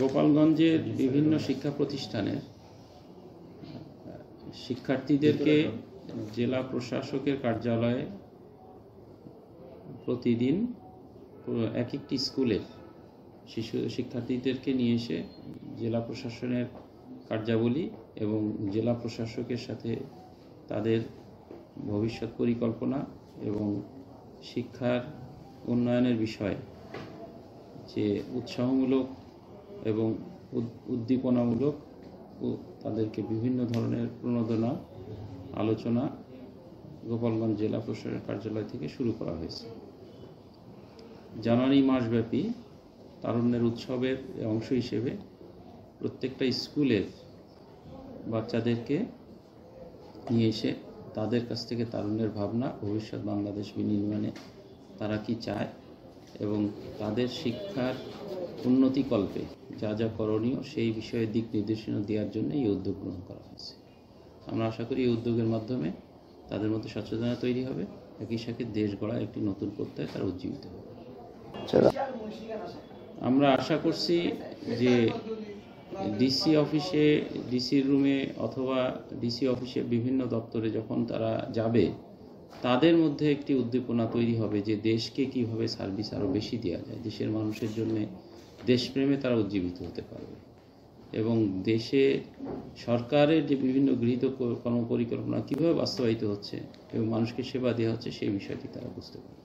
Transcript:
গোপালগঞ্জের বিভিন্ন শিক্ষা প্রতিষ্ঠানের শিক্ষার্থীদেরকে জেলা প্রশাসকের কার্যালয়ে প্রতিদিন এক একটি স্কুলের শিক্ষার্থীদেরকে নিয়ে এসে জেলা প্রশাসনের কার্যাবলী এবং জেলা প্রশাসকের সাথে তাদের ভবিষ্যৎ পরিকল্পনা এবং শিক্ষার উন্নয়নের বিষয়ে যে উৎসাহমূলক এবং উদ্দীপনামূলক তাদেরকে বিভিন্ন ধরনের প্রণোদনা আলোচনা গোপালগঞ্জ জেলা প্রশাসনের কার্যালয় থেকে শুরু করা হয়েছে। জানুয়ারি মাসব্যাপী তারুণ্যের উৎসবের অংশ হিসেবে প্রত্যেকটা স্কুলের বাচ্চাদেরকে নিয়ে এসে তাদের কাছ থেকে তারুণ্যের ভাবনা, ভবিষ্যৎ বাংলাদেশ বিনির্মাণে তারা কি চায় এবং তাদের শিক্ষার উন্নতিকল্পে যা যা করণীয় সেই বিষয়ে দিক নির্দেশনা দেওয়ার জন্য এই উদ্যোগ গ্রহণ করা হয়েছে। আমরা আশা করি এই উদ্যোগের মাধ্যমে তাদের মধ্যে সচেতনতা তৈরি হবে, একই সাথে দেশ গড়ার একটি নতুন প্রত্যয় তারা উজ্জীবিত হবে। আমরা আশা করছি যে ডিসি অফিসে, ডিসির রুমে অথবা ডিসি অফিসে বিভিন্ন দপ্তরে যখন তারা যাবে তাদের মধ্যে একটি উদ্দীপনা তৈরি হবে যে দেশকে কিভাবে সার্ভিস আরও বেশি দেওয়া যায়, দেশের মানুষের জন্য দেশপ্রেমে তারা উজ্জীবিত হতে পারবে এবং দেশে সরকারের যে বিভিন্ন গৃহীত কর্মপরিকল্পনা কীভাবে বাস্তবায়িত হচ্ছে এবং মানুষকে সেবা দেওয়া হচ্ছে সেই বিষয়টি তারা বুঝতে পারবে।